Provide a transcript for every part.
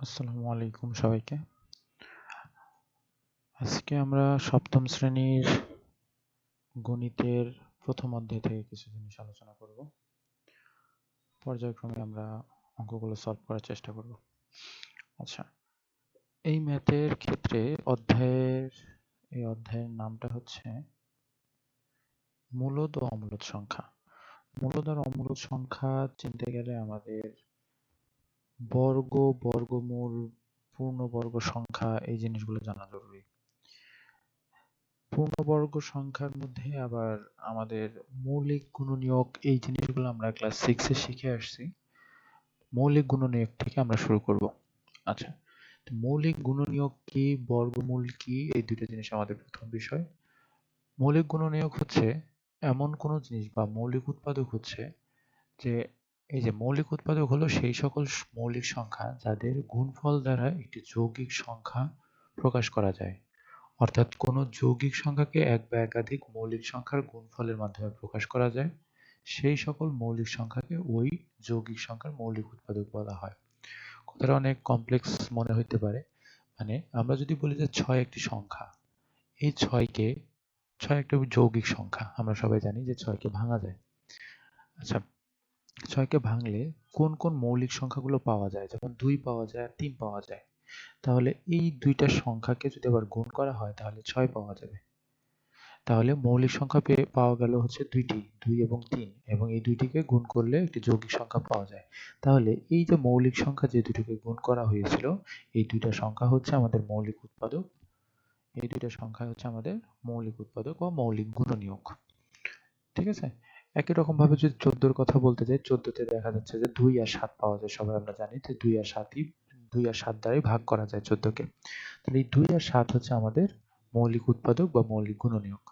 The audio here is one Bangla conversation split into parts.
আসসালামু আলাইকুম সবাইকে। আজকে আমরা সপ্তম শ্রেণীর গণিতের প্রথম অধ্যায় থেকে কিছু জিনিস আলোচনা করব। পর্যায়ক্রমে আমরা অঙ্কগুলো সলভ করার চেষ্টা করব। আচ্ছা, এই ম্যাথের ক্ষেত্রে এই অধ্যায়ের নামটা হচ্ছে মূলদ ও অমূলদ সংখ্যা। মূলদ আর অমূলদ সংখ্যা চিনতে গেলে আমাদের বর্গ, বর্গমূল, পূর্ণবর্গ সংখ্যা এই জিনিসগুলো জানা জরুরি। পূর্ণবর্গ সংখ্যার মধ্যে আবার আমাদের মৌলিক গুণনীয়ক এই জিনিসগুলো আমরা ক্লাস 6 এ শিখে আসছি। মৌলিক গুণনীয়ক থেকে আমরা শুরু করব। আচ্ছা, তো মৌলিক গুণনীয়ক কি, বর্গমূল কি, এই দুটো জিনিস আমাদের প্রথম বিষয়। মৌলিক গুণনীয়ক হচ্ছে এমন কোনো জিনিস বা মৌলিক উৎপাদক হচ্ছে যে এই যে মৌলিক উৎপাদক হলো সেই সকল মৌলিক সংখ্যা যাদের গুণফল দ্বারা একটি যৌগিক সংখ্যা প্রকাশ করা যায়। অর্থাৎ কোনো যৌগিক সংখ্যাকে এক বা একাধিক মৌলিক সংখ্যার গুণফলের মাধ্যমে প্রকাশ করা যায়, সেই সকল মৌলিক সংখ্যাকে ওই যৌগিক সংখ্যার মৌলিক উৎপাদক বলা হয়। কথাটা অনেক কমপ্লেক্স মনে হইতে পারে। মানে আমরা যদি বলি যে 6 একটি সংখ্যা, এই 6 একটা যৌগিক সংখ্যা, আমরা সবাই জানি যে 6 কে ভাঙা যায়। আচ্ছা, 6 কে ভাঙলে কোন কোন মৌলিক সংখ্যাগুলো পাওয়া যায়, যেমন 2 পাওয়া যায় আর 3 পাওয়া যায়। তাহলে এই দুইটা সংখ্যাকে যদি আবার গুণ করা হয় তাহলে 6 পাওয়া যাবে। তাহলে মৌলিক সংখ্যা পাওয়া গেল হচ্ছে দুইটি, 2 এবং 3, এবং এই দুইটিকে গুণ করলে একটি যৌগিক সংখ্যা পাওয়া যায়। তাহলে এই যে মৌলিক সংখ্যা যে দুটিকে গুণ করা হয়েছিল, এই দুইটা সংখ্যা হচ্ছে আমাদের মৌলিক উৎপাদক। এই দুইটা সংখ্যা হচ্ছে আমাদের মৌলিক উৎপাদক ও মৌলিক গুণনীয়ক। ঠিক আছে? একই রকম ভাবে যদি 14 এর কথা বলতে যাই, 14 তে দেখা যাচ্ছে যে 2 আর 7 পাওয়া যায়। সবাই আমরা জানি যে 2 আর 7 দ্বারাই ভাগ করা যায় 14 কে। তাহলে এই 2 আর 7 হচ্ছে আমাদের মৌলিক উৎপাদক বা মৌলিক গুণনীয়ক।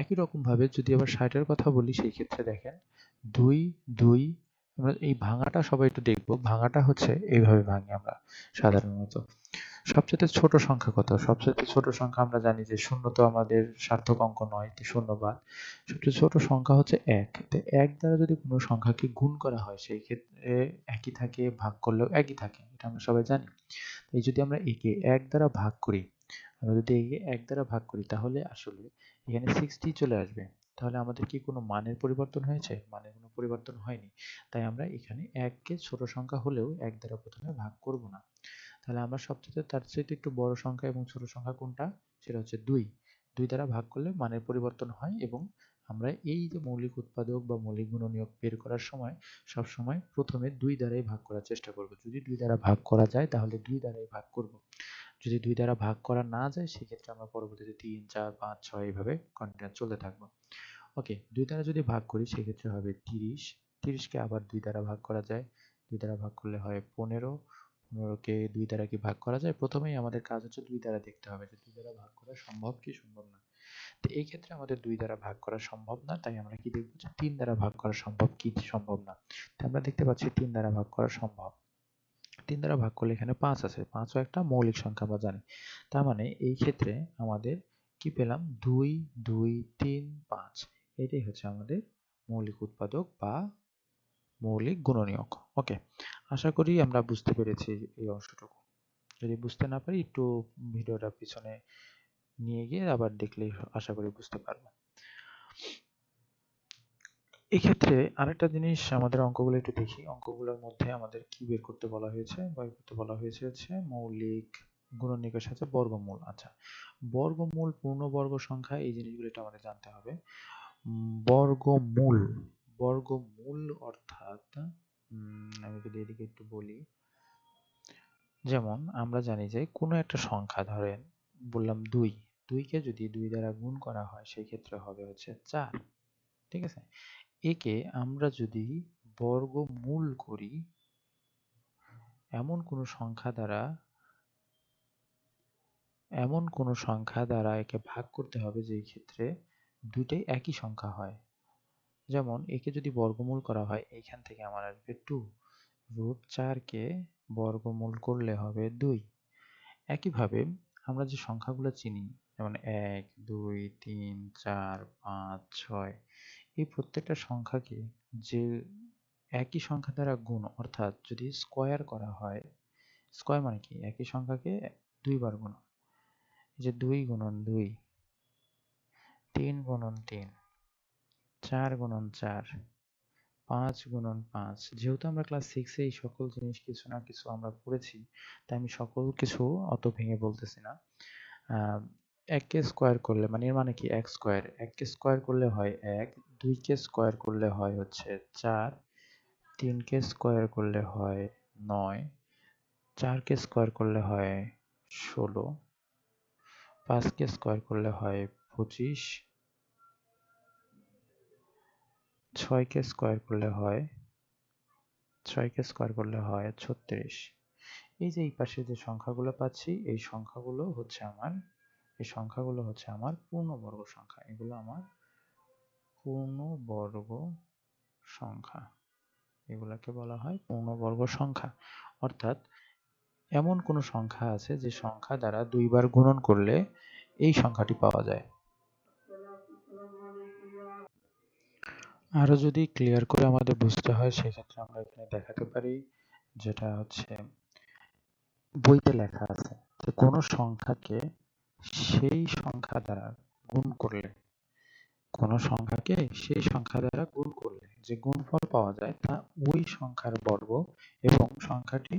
একই রকম ভাবে যদি আবার 60 এর কথা বলি, সেই ক্ষেত্রে দেখেন 2 2, আমরা এই ভাঙাটা সবাই একটু দেখব। ভাঙাটা হচ্ছে এইভাবে ভাঙি আমরা সাধারণত। সবচেয়ে ছোট সংখ্যা কত? সবচেয়ে ছোট সংখ্যা আমরা জানি যে শূন্য তো আমাদের সার্থক অঙ্ক নয়, শূন্য বাদ। সবচেয়ে ছোট সংখ্যা হচ্ছে 1। তো 1 দ্বারা যদি কোনো সংখ্যাকে গুণ করা হয় সেই ক্ষেত্রে একই থাকে, ভাগ করলেও একই থাকে। এটা আমরা সবাই জানি। এই যদি আমরা একে 1 দ্বারা ভাগ করি, আমরা যদি একে 1 দ্বারা ভাগ করি তাহলে আসলে এখানে 60 চলে আসবে। তাহলে আমাদের কি কোনো মানের পরিবর্তন হয়েছে? মানের কোনো পরিবর্তন হয়নি। তাই আমরা এখানে 1 কে ছোট সংখ্যা হলেও 1 দ্বারা প্রথমে ভাগ করব না। তাহলে আমরা সবচেয়ে তার চাইতে একটু বড় সংখ্যা এবং ছোট সংখ্যা কোনটা? সেটা হচ্ছে 2। 2 দ্বারা ভাগ করলে মানের পরিবর্তন হয়, এবং আমরা এই যে মৌলিক উৎপাদক বা মৌলিক গুণনীয়ক বের করার সময় সবসময় প্রথমে 2 দ্বারাই ভাগ করার চেষ্টা করব। যদি 2 দ্বারা ভাগ করা যায় তাহলে 2 দ্বারাই ভাগ করব। যদি 2 দ্বারা ভাগ করা না যায় সেক্ষেত্রে আমরা পরবর্তীতে 3, 4, 5, 6 এইভাবে কন্টিনিউ চলতে থাকবো। ওকে, 2 দ্বারা যদি ভাগ করি সেক্ষেত্রে হবে 30। 30 কে আবার 2 দ্বারা ভাগ করা যায়। 2 দ্বারা ভাগ করলে হয় 15। 15 কে 2 দ্বারা কি ভাগ করা যায়? প্রথমেই আমাদের কাজ হচ্ছে 2 দ্বারা দেখতে হবে যে 2 দ্বারা ভাগ করা সম্ভব কি সম্ভব না। তো এই ক্ষেত্রে আমাদের 2 দ্বারা ভাগ করা সম্ভব না, তাই আমরা কি দেখব যে 3 দ্বারা ভাগ করা সম্ভব কি সম্ভব না। তো আমরা দেখতে পাচ্ছি 3 দ্বারা ভাগ করা সম্ভব। 3 দ্বারা ভাগ করলে এখানে 5 আছে। 5 ও একটা মৌলিক সংখ্যা আমরা জানি। তার মানে এই ক্ষেত্রে আমাদের কি পেলাম? 2, 2, 3, 5। এটাই হচ্ছে আমাদের মৌলিক উৎপাদক বা মৌলিক গুণনীয়ক। ওকে, আশা করি আমরা বুঝতে পেরেছি এই অংশটুকু। যদি বুঝতে না পারি একটু ভিডিওটা পিছনে নিয়ে গিয়ে আবার দেখলেই আশা করি বুঝতে পারবো। এক্ষেত্রে আরেকটা জিনিস, আমাদের অঙ্কগুলো একটু দেখি। অঙ্কগুলোর মধ্যে আমাদের কি বের করতে বলা হয়েছে? বের করতে বলা হয়েছে হচ্ছে মৌলিক গুণনীয়কের সাথে বর্গমূল। আচ্ছা, বর্গমূল, পূর্ণবর্গ সংখ্যা, এই জিনিসগুলো একটু আমাদের জানতে হবে। বর্গমূল, বর্গমূল অর্থাৎ আমি যদি এদিকে একটু বলি, যেমন আমরা জানি যে কোনো একটা সংখ্যা, ধরেন বললাম 2, 2 কে যদি 2 দ্বারা গুণ করা হয় সেই ক্ষেত্রে হবে হচ্ছে 4। ঠিক আছে? একে আমরা যদি বর্গমূল করি এমন কোনো সংখ্যা দ্বারা, একে ভাগ করতে হবে যেই ক্ষেত্রে দুইটাই একই সংখ্যা হয়। যেমন একে যদি বর্গমূল করা হয়, এইখান থেকে আমার আসবে 2, √4 কে বর্গমূল করলে হবে 2। একইভাবে আমরা যে সংখ্যাগুলো চিনি, যেমন 1, 2, 3, 4, 5, 6, এই প্রত্যেকটা সংখ্যাকে যে একই সংখ্যা দ্বারা গুণ, অর্থাৎ যদি স্কয়ার করা হয়, স্কয়ার মানে কি একই সংখ্যাকে দুইবার গুণ, এই যে 2 গুণন 2, 3 গুণন 3, 4 গুণন 4, 5 গুণন 5। যেহেতু আমরা ক্লাস 6 এ এই সকল জিনিস কিছু না কিছু আমরা পড়েছি, তাই আমি সকল কিছু অত ভেঙে বলতেছি না। 1 কে স্কয়ার করলে মানে এর মানে কি x স্কয়ার, 1 কে স্কয়ার করলে হয় 1, 2 কে স্কয়ার করলে হয় হচ্ছে 4, 3 কে স্কয়ার করলে হয় 9, 4 কে স্কয়ার করলে হয় 16, 5 কে স্কয়ার করলে হয় 25, 6 কে স্কয়ার করলে হয় 36। এই যে এই পাশে যে সংখ্যাগুলো পাচ্ছি এই সংখ্যাগুলো হচ্ছে আমার পূর্ণবর্গ সংখ্যা। এগুলো আমার পূর্ণবর্গ সংখ্যা। এগুলাকে বলা হয় পূর্ণবর্গ সংখ্যা। অর্থাৎ এমন কোনো সংখ্যা আছে যে সংখ্যা দ্বারা দুইবার গুণন করলে এই সংখ্যাটি পাওয়া যায়। আরো যদি ক্লিয়ার করে আমাদের বুঝতে হয় সেক্ষেত্রে আমরা এখানে দেখাতে পারি, যেটা হচ্ছে বইতে লেখা আছে যে কোনো সংখ্যাকে সেই সংখ্যা দ্বারা গুণ করলে, কোনো সংখ্যাকে সেই সংখ্যা দ্বারা গুণ করলে যে গুণফল পাওয়া যায় তা ওই সংখ্যার বর্গ এবং সংখ্যাটি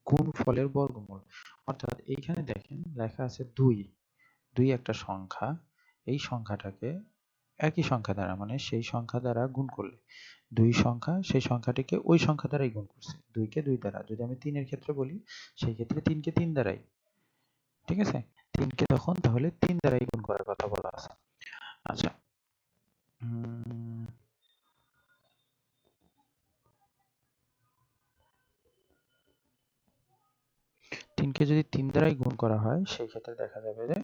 গুণফলের বর্গমূল। অর্থাৎ এইখানে দেখেন লেখা আছে 2, 2 একটা সংখ্যা, এই সংখ্যাটাকে একই সংখ্যা দ্বারা মানে সেই সংখ্যা দ্বারা গুণ করলে, 2 সংখ্যা সেই সংখ্যাটিকে ওই সংখ্যা দ্বারাই গুণ করছে, 2 কে 2 দ্বারা। যদি আমি 3 এর ক্ষেত্রে বলি সেই ক্ষেত্রে 3 কে 3 দ্বারাই, ঠিক আছে, 3 কে তখন তাহলে 3 দ্বারাই গুণ করার কথা বলা আছে। আচ্ছা, 3 কে যদি 3 দ্বারাই গুণ করা হয় সেই ক্ষেত্রে দেখা যাবে যে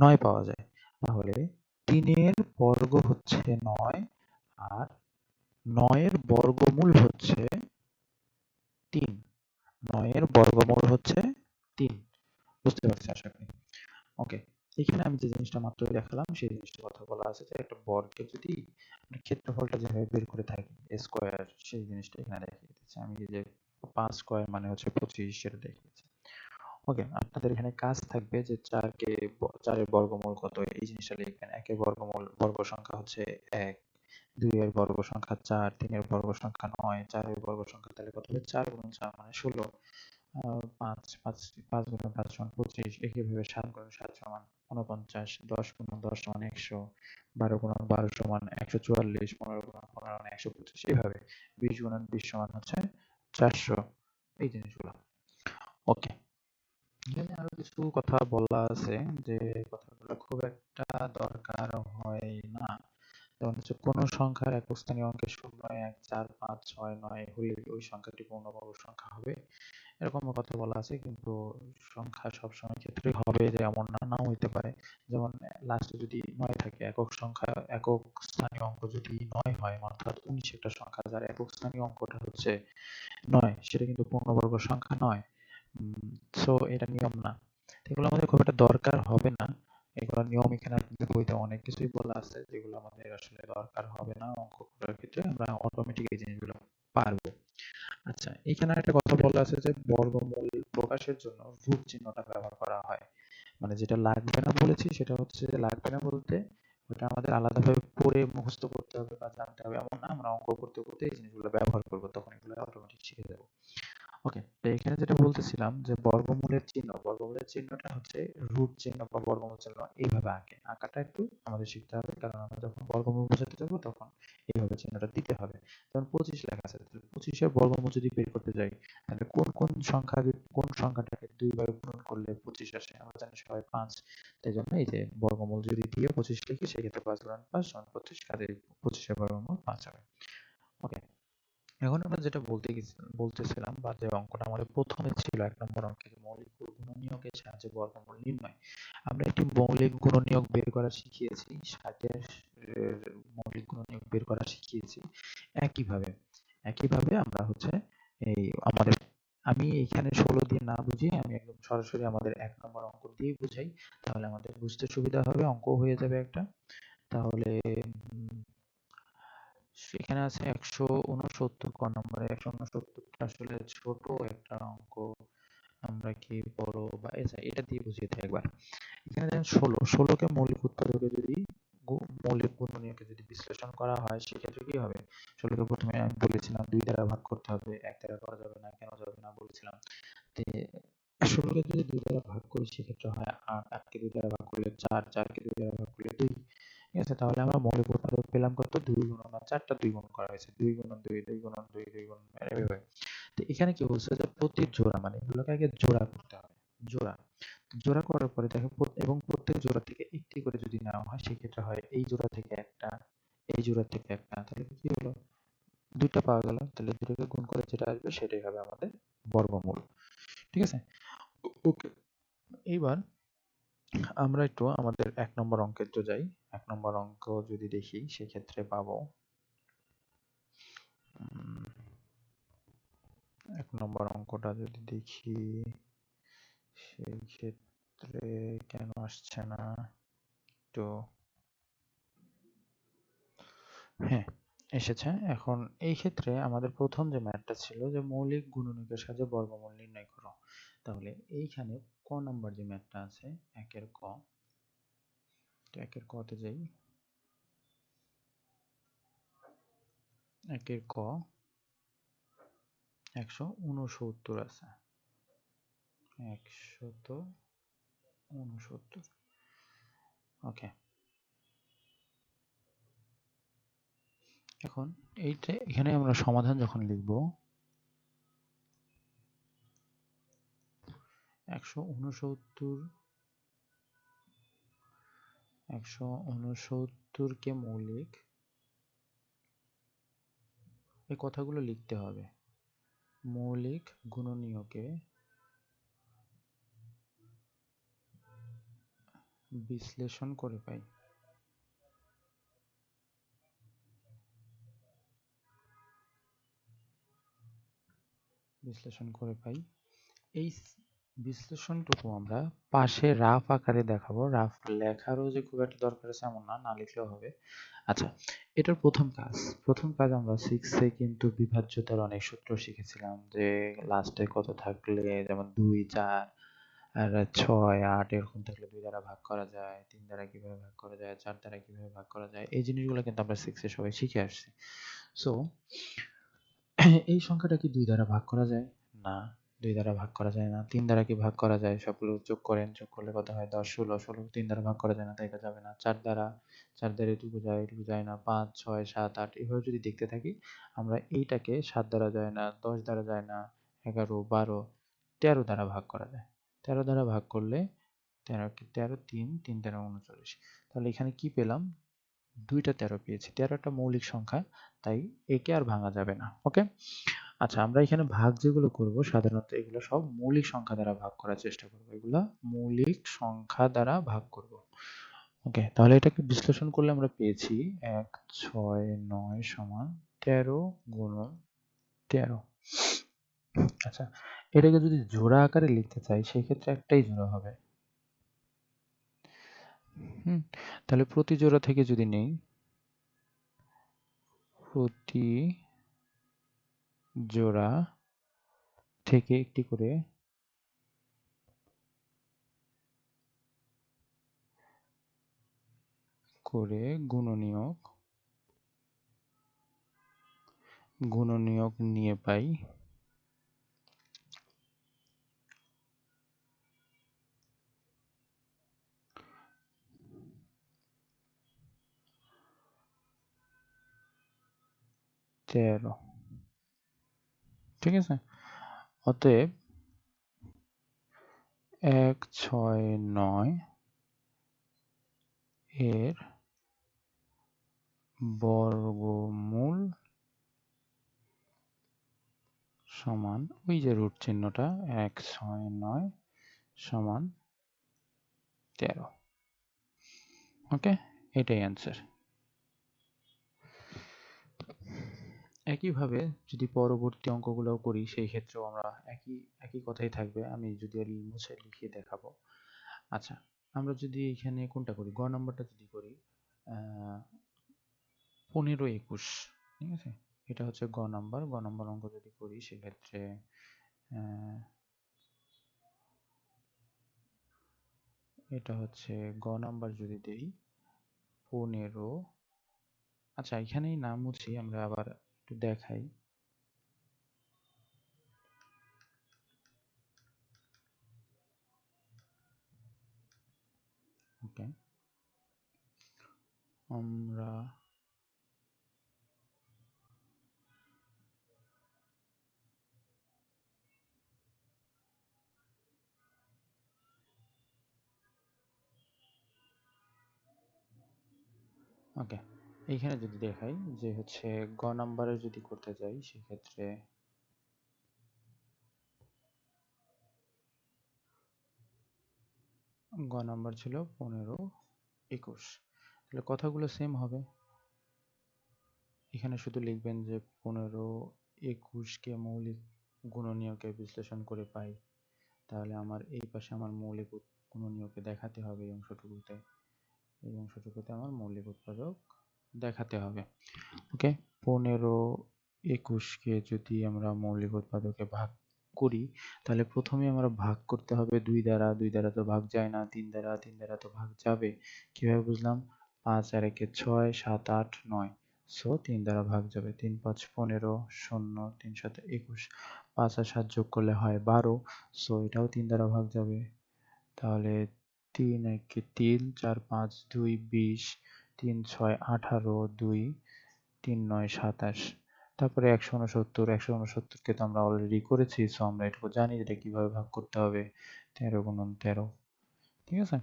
9 পাওয়া যায়। তাহলে 3 এর বর্গ হচ্ছে 9 আর 9 এর বর্গমূল হচ্ছে 3। 9 এর বর্গমূল হচ্ছে 3। বুঝতে পারছি আশা করি। ওকে, এখানে আমি যে জিনিসটা মাত্র দেখালাম সেই জিনিসটার কথা বলা আছে যে একটা বর্গের যদি ক্ষেত্রফলটা যেভাবে বের করে থাকি স্কয়ার, সেই জিনিসটা এখানে দেখিয়ে দিচ্ছি। আমি এই যে 5 স্কয়ার মানে হচ্ছে 25 সেটা দেখিয়েছি। ওকে, আপনাদের এখানে কাজ থাকবে যে 4 এর বর্গমূল কত এই জিনিসটা লিখবেন। 1 এর বর্গ সংখ্যা হচ্ছে 1, 2 এর বর্গ সংখ্যা 4, 3 এর বর্গ সংখ্যা 9, 4 এর বর্গ সংখ্যা তাহলে কত হবে 4 গুণন 4 মানে 16, 5 গুণন 5 সমান 25, একইভাবে 7 গুণন 7 সমান 49, 10 গুণন 10 সমান 100, 12 গুণন 12 সমান 144, 15 গুণন 15 সমান 125, এইভাবে 20 গুণন 20 সমান হচ্ছে 400, এই জিনিসগুলো। ওকে, এখানে আরো কিছু কথা বলা আছে যে কথাগুলো খুব একটা দরকার হয় না। যেমন হচ্ছে কোন সংখ্যার একক স্থানীয় অঙ্কের 0, 1, 4, 5, 6, 9 হলে ওই সংখ্যাটি পূর্ণবর্গ সংখ্যা হবে, এরকম কথা বলা আছে। কিন্তু সংখ্যা সবসময় ক্ষেত্রে হবে যে এমন না, নাও হইতে পারে। যেমন লাস্টে যদি 9 থাকে, একক স্থানীয় অঙ্ক যদি 9 হয়, অর্থাৎ 19 একটা সংখ্যা যার একক স্থানীয় অঙ্কটা হচ্ছে 9, সেটা কিন্তু পূর্ণবর্গ সংখ্যা নয়। সো এটা নিয়ম না, এগুলো আমাদের খুব একটা দরকার হবে না। এগুলো নিয়ম এখানে আপনাদের বইতে অনেক কিছুই বলা আছে যেগুলো আমাদের আসলে দরকার হবে না, অঙ্ক করার ক্ষেত্রে আমরা অটোমেটিক এই জিনিসগুলো পারবো। আচ্ছা, এখানে একটা কথা বলা আছে যে বর্গমূল প্রকাশের জন্য রুট চিহ্নটা ব্যবহার করা হয়। মানে যেটা লাগবে না বলেছি সেটা হচ্ছে যে লাগবে না বলতে ওটা আমাদের আলাদাভাবে পড়ে মুখস্থ করতে হবে বা জানতে হবে এমন না, আমরা অঙ্ক করতে করতে এই জিনিসগুলো ব্যবহার করবো, তখন এগুলো অটোমেটিক শিখে যাবো। ওকে, তো এখানে যেটা বলতেছিলাম যে বর্গমূলের চিহ্নটা হচ্ছে রুট চিহ্ন বা বর্গমূল চিহ্ন এইভাবে আঁকাটা একটু আমাদের শিখতে হবে, কারণ আমরা যখন বর্গমূল বোঝাতে যাবো তখন এইভাবে চিহ্নটা দিতে হবে। যেমন 25 লেখা আছে, 25 এর বর্গমূল যদি বের করতে যাই তাহলে কোন সংখ্যাটাকে দুইবার গুণন করলে 25 আসে, আমরা জানি সবাই 5, তাই জন্য এই যে বর্গমূল যদি দিয়ে 25 লিখি সেক্ষেত্রে 5 গুণন 5 সমান 25, কাজে 25 এর বর্গমূল 5 হবে। ওকে, এখন আমরা যেটা বলতেছিলাম বা যে অঙ্কটা আমাদের প্রথমে ছিল 1 নম্বর অঙ্কে, মৌলিক গুণনীয়কের সাহায্যে বর্গমূল নির্ণয়। আমরা একটি মৌলিক গুণনীয়ক বের করা শিখিয়েছি, 60 এর মৌলিক গুণনীয়ক বের করা শিখিয়েছি। একইভাবে আমরা হচ্ছে এই আমাদের আমি এখানে 16 দিয়ে না বুঝিয়ে আমি একদম সরাসরি আমাদের 1 নম্বর অঙ্ক দিয়ে বুঝাই, তাহলে আমাদের বুঝতে সুবিধা হবে, অঙ্ক হয়ে যাবে একটা। তাহলে সেখানে আছে 169 ক নম্বরে। 169টা আসলে ছোট একটা অঙ্ক, আমরা কি বড় বা এটা দিয়ে বুঝিয়ে দিই একবার। এখানে দেখেন ১৬কে মৌলিক উৎপাদকে যদি মৌলিক গুণনীয়কে যদি বিশ্লেষণ করা হয় সেক্ষেত্রে কি হবে? ১৬কে প্রথমে আমি বলেছিলাম ২ দ্বারা ভাগ করতে হবে, ১ দ্বারা করা যাবে না, কেন যাবে না বলেছিলাম। ১৬কে যদি ২ দ্বারা ভাগ করি সেক্ষেত্রে হয় ৮, ৮কে ২ দ্বারা ভাগ করলে ৪, ৪কে ২ দ্বারা ভাগ করলে ২। ঠিক আছে, তাহলে আমরা মৌলিক উৎপাদক পেলাম কত? ২ গুণন ৪টা ২ গুণ করা হয়েছে, ২ গুণন ২, ২ গুণন ২, ২ গুণন এভাবে। তো এখানে কি বলছে যে প্রতি জোড়া মানে এগুলোকে আগে জোড়া করতে হবে, জোড়া। জোড়া করার পরে দেখো এবং প্রত্যেক জোড়া থেকে একটি করে যদি নেওয়া হয় সেক্ষেত্রে হয় এই জোড়া থেকে একটা, এই জোড়া থেকে একটা, তাহলে কি হলো? ২টা পাওয়া গেল, তাহলে দুটোকে গুণ করে যেটা আসবে সেটাই হবে আমাদের বর্গমূল। ঠিক আছে, ওকে। এইবার আমরা একটু আমাদের ১ নম্বর অঙ্কে তো যাই। ১ নম্বর অঙ্ক যদি দেখি সেক্ষেত্রে পাবো ১ নম্বর অঙ্কটা যদি দেখি সেই ক্ষেত্রে কেন আসছে না? তো হ্যাঁ, এসেছে। এখন এই ক্ষেত্রে আমাদের প্রথম যে ম্যাথটা ছিল যে মৌলিক গুণনীয়কের সাহায্যে বর্গমূল নির্ণয় করো। তাহলে এইখানে ক নাম্বার যে ম্যাথটা আছে ১ এর ক, তো ১ এর ক তে যাই। ১ এর ক ১৬৯ আছে। ১৬৯। ওকে। এখন এইটা এখানে আমরা সমাধান যখন লিখব ১৬৯ কে মৌলিক, এই কথাগুলো লিখতে হবে। মৌলিক গুণনীয়কে বিশ্লেষণ করে পাই। বিশ্লেষণ করে পাই। এই বিশ্লেষণটুকু আমরা পাশে রাফ আকারে দেখাবো। রাফ লেখারও যে খুব একটা দরকার আছে এমন না, না লিখলেও হবে। আচ্ছা, এটার প্রথম কাজ আমরা 6 এ কিন্তু বিভাজ্যতার অনেক সূত্র শিখেছিলাম যে লাস্টে কত থাকলে যেমন ২, ৪ আর ৬, ৮ এরকম থাকলে ২ দ্বারা ভাগ করা যায়, ৩ দ্বারা কিভাবে ভাগ করা যায়, ৪ দ্বারা কিভাবে ভাগ করা যায়, এই জিনিসগুলো কিন্তু আমরা 6 এ সবাই শিখে আসছি। সো এই সংখ্যাটা কি ২ দ্বারা ভাগ করা যায়? না, ২ দ্বারা ভাগ করা যায় না। ৩ দ্বারা কি ভাগ করা যায়? সবগুলো যোগ করেন, যোগ করলে কত হয়? ১০, ১৬, ১৬ ৩ দ্বারা ভাগ করা যায় না, তাই এটা যাবে না। ৪ দ্বারা এটুকু যায়, এটুকু যায় না। ৫, ৬, ৭, ৮ এভাবে যদি দেখতে থাকি, আমরা এইটাকে ৭ দ্বারা যায় না, ১০ দ্বারা যায় না, ১১, ১২, ১৩ দ্বারা ভাগ করা যায়। ১৩ দ্বারা ভাগ করলে ১৩ কি ১৩, ৩, ৩ ১৩ ৩৯। তাহলে এখানে কি পেলাম? ২টা ১৩ পেয়েছি। ১৩ একটা মৌলিক সংখ্যা, তাই একে আর ভাঙা যাবে না। ওকে? আচ্ছা, আমরা এখানে ভাগ যেগুলো করব সাধারণত এগুলো সব মৌলিক সংখ্যা দ্বারা ভাগ করার চেষ্টা করব। এগুলা মৌলিক সংখ্যা দ্বারা ভাগ করব। ওকে, তাহলে এটাকে বিশ্লেষণ করলে আমরা পেয়েছি ১, ৬, ৯ সমান ১৩ গুণন ১৩। আচ্ছা, এটাকে যদি জোড়া আকারে লিখতে চাই সেক্ষেত্রে একটাই জোড়া হবে। তাহলে প্রতি জোড়া থেকে যদি নেই, প্রতি জোড়া থেকে একটি করে গুণনীয়ক নিয়ে পাই ১৩। ঠিক আছে? অতএব ১৬৯ এর বর্গমূল সমান ওই যে রুট চিহ্নটা ১৬৯ সমান ১৩। ওকে, এটাই অ্যান্সার। একইভাবে যদি পরবর্তী অঙ্কগুলোও করি সেই ক্ষেত্রেও আমরা একই কথাই থাকবে। আমি যদিও মুছে লিখিয়ে দেখাবো। আচ্ছা, আমরা যদি এখানে কোনটা করি, গ নাম্বারটা যদি করি ১৫, ২১, ঠিক আছে? এটা হচ্ছে গ নাম্বার অঙ্ক যদি করি সেক্ষেত্রে এটা হচ্ছে গ নাম্বার যদি দেই 15। আচ্ছা এখানেই না মুছি, আমরা আবার একটু দেখাই। ওকে, আমরা ওকে এইখানে যদি দেখাই যে হচ্ছে গ নাম্বারে যদি করতে যাই সেক্ষেত্রে গ নাম্বার ছিল 15 21, তাহলে কথাগুলো সেম হবে। এখানে শুধু লিখবেন যে 15 21 কে মৌলিক গুণনীয়কে বিশ্লেষণ করে পাই, তাহলে আমার এই পাশে আমার মৌলিক গুণনীয়কে দেখাতে হবে এই অংশটুকুতে আমার মৌলিক উৎপাদক দেখাতে হবে। ওকে, 15 21 কে যদি আমরা মৌলিক উৎপাদকে ভাগ করি তাহলে প্রথমে আমরা ভাগ করতে হবে 2 দ্বারা, 2 দ্বারা তো ভাগ যায় না, 3 দ্বারা, 3 দ্বারা তো ভাগ যাবে। কিভাবে বুঝলাম? 5 আর 1 এ 6, 7 8 9, সো 3 দ্বারা ভাগ যাবে। 3 5 15, 0 3 7 21, 5 আর 7 যোগ করলে হয় 12, সো এটাও 3 দ্বারা ভাগ যাবে। তাহলে 3 1 এ 3, 4 5 2 20, 3 6 18, 2 3 9 27, তারপরে 169, 169 কে তো আমরা অলরেডি করেছি, সো আমরা এটুকু জানি এটা কিভাবে ভাগ করতে হবে, 13 গুণন 13। ঠিক আছে,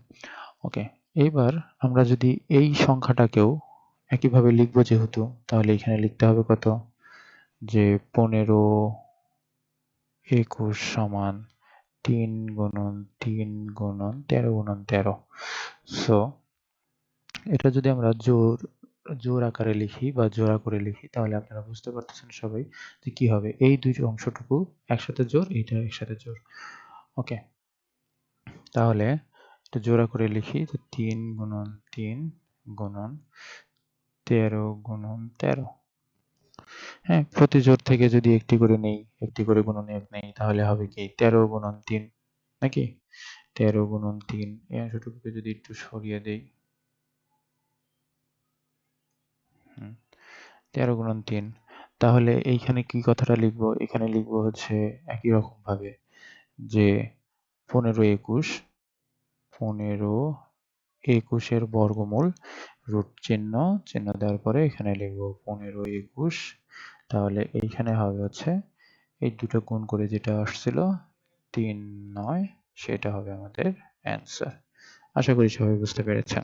ওকে। এইবার আমরা যদি এই সংখ্যাটাকেও একইভাবে লিখবো যেহেতু, তাহলে এখানে লিখতে হবে কত, যে 15 21 সমান 3 গুণন 3 গুণন 13 গুণন 13। সো এটা যদি আমরা জোর আকারে লিখি বা জোড়া করে লিখি তাহলে আপনারা বুঝতে পারতেছেন সবাই যে কি হবে, এই দুই অংশটুকু একসাথে জোর, এইটা একসাথে জোর। ওকে, তাহলে এটা জোড়া করে লিখি যে 3 গুণন 3 গুণন 13 গুণন 13। হ্যাঁ, প্রতি জোর থেকে যদি একটি করে নেই, একটি করে গুণনীয়ক নেই, তাহলে হবে কি 13 গুণন 3 নাকি? 13 গুণন 3, এই অংশটুকুকে যদি একটু সরিয়ে দেই, 13 গুণন 3, তাহলে এইখানে কি কথাটা লিখবো? এখানে লিখবো হচ্ছে একই রকম ভাবে যে 15 21, 15 21 এর বর্গমূল, রুট চিহ্ন, চিহ্ন দেওয়ার পরে এখানে লিখবো 15 21, তাহলে এইখানে হবে হচ্ছে এই দুটো গুণ করে যেটা আসছিল 3 9, সেটা হবে আমাদের অ্যান্সার। আশা করি সবাই বুঝতে পেরেছেন।